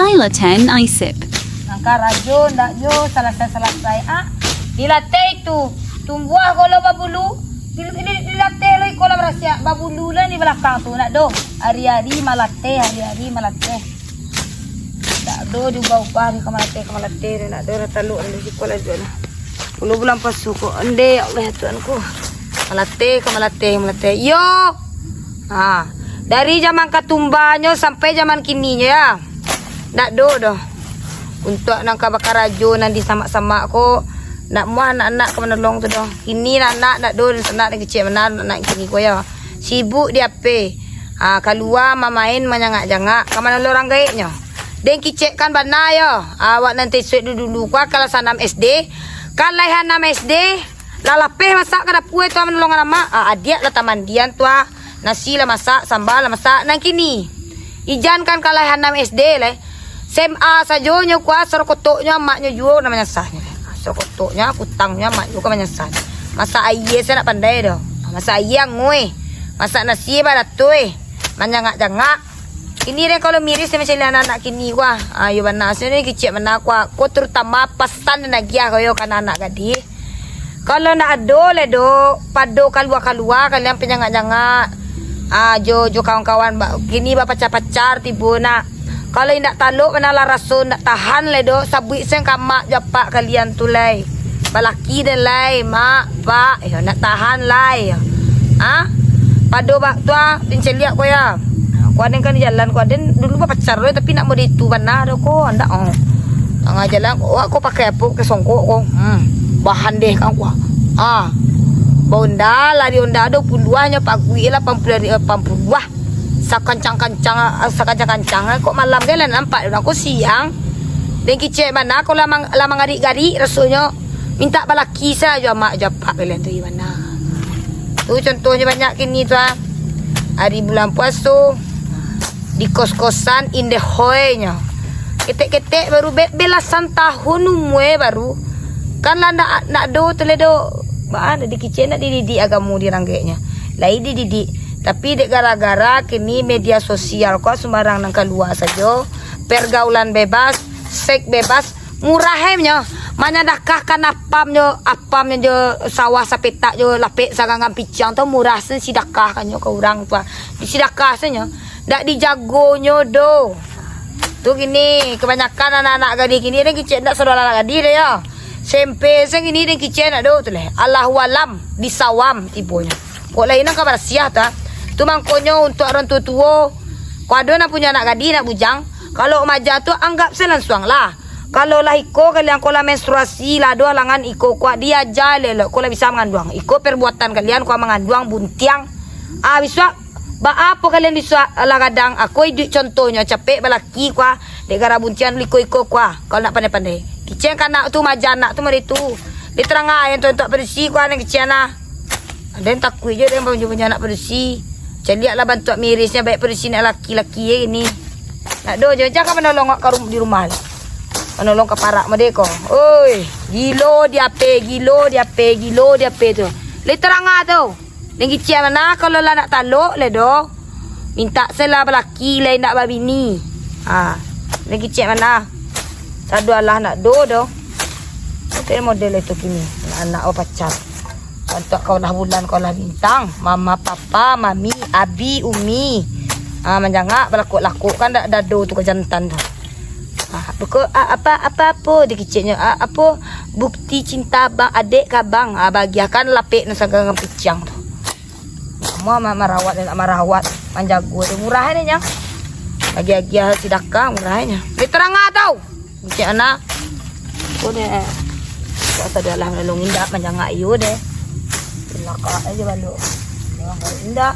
Xylatan Isip. Angka radyo, ndak yo, selesai. Dilatih tu. Tumbuh kalau babulu. Dilatih lagi kalau berasa babulu lah di belakang tu nak do. Hari-hari malatih. Tak do diubah-ubah ni kemalatih nak do taluk ni sekolah tu lah. 10 bulan pasu ko. Ande ya Allah Tuhanku. Malatih. Yo. Dari zaman katumbanya sampai zaman kininya ya. Nak do dah. Untuk nangka bakar rajo nanti sama-sama ko. Nak muah anak-anak ke menolong tu dah. Kini anak nak do nak kecil mana anak kini ko ya. Sibuk dia pe. Keluar main menyangak-jangak. Ke mana orang gaiknya. Den kicik kan bana ya. Awak nanti suit dulu ko kalau 6 SD. Kalau 6 SD lalapeh masak ke dapur tu menolong anak. Adik lah tamandian tu. Nasi lah masak, sambal lah masak. Nang kini. Ijan kan kalau 6 SD lah. SMA sajonya kuah serokotoknya maknya juga namanya sahnya. Serokotoknya, kutangnya mak juga namanya sah. Masak air saya nak pandai dah. Masak air ngoi. Masak nasi pada tu Manjangak-jangak. Ini deh kalau miris macam anak-anak kini kuah. Ayo bana sini kecil mana kuah. Ko terutama pasan dan nagiah koyo kan anak gadis. Kalau nak ado le do, pado keluar kalian penyangak-jangak. Jo kawan-kawan kini ba pacar-pacar tibu nak. Kalau indak taluk mana lah rasun nak tahan le do sabui sen kamak japak kalian tu lai. Balaki dan lai mak pak nak tahan lai. Pado bak tua pinceliak ko ya. Ko aden kan jalan ko aden dulu ba pacar le tapi nak mau ditu bana do ko anda tengah jalan ko pakai apa ke songkok ko. Bahan deh kan ko. Bonda lari onda 20-nya pagui 80 sakancang-kancang kok malam kan nampak aku siang dan kicik mana aku lamang garik-garik rasanya minta balaki saja mak japak kalian tu gimana tu contohnya banyak kini tu hari bulan puasa di kos-kosan in the hoy-nya ketek-ketek baru belasan tahun umur baru kan lah nak do teledo ada di kicik nak dididik agamu di ranggeknya lai dididik. Tapi dek gara-gara kini media sosial kok sembarang nang keluar saja. Pergaulan bebas, seks bebas, murahnya. Mana dakah kan apamnya jo sawah sapetak jo lapek sagangan picang tu murah sen sidakah kan jo ke orang tua. Di sidakah senyo. Dak dijagonyo do. Tu gini kebanyakan anak-anak gadis kini dan kicik ndak saudara gadis dia ya. Sempe sen gini dan kicik nak do tu leh. Allahu alam disawam tipunya. Kok lain nang kabar siah ta. Tu mangkonyo untuk orang tua-tua. Kau nak punya anak gadis nak bujang. Kalau maja tu anggap selangsung lah. Kalau lah iko kalian kola menstruasi lah dua langan iko kuat dia jale lo kola bisa mengandung. Iko perbuatan kalian kuat mengandung buntiang. Bisa ba apa kalian bisa lah kadang aku itu contohnya capek balaki kuat negara buntian iko kuat. Kalau nak pandai-pandai. Kicen kan nak tu maja anak tu mari tu. Diterang ayam tu untuk bersih kuat nak kicen lah. Ada takut je dia punya anak bersih. Celiaklah bantu mirisnya baik pada sini laki-laki ini. Nak do jangan menolong kat di rumah. Menolong ke parak mereka. Oi, gilo dia pe tu. Le terang tu. Lagi cia mana kalau lah nak taluk le do. Minta sela laki lain nak babini. Lagi cia mana? Sadu Allah nak do. Itu model itu kini. Anak pacar. Untuk kau dah bulan kau lah bintang. Mama, papa, mami, abi, umi. Menjangak berlakuk-lakuk kan dah do tu ke jantan tu. Apa dia kecilnya. Apa bukti cinta bang adik ke bang. Bagiakan lapik nasa gangang picang tu. Mama merawat dan nak merawat. Menjaga dia murah ni nyang. Lagi-lagi sidakah murahnya. Dia terang tau. Kecil anak. Kau deh. Kau sadar lah menolong indah menjangak you deh. Lakak aja balok. Orang indah.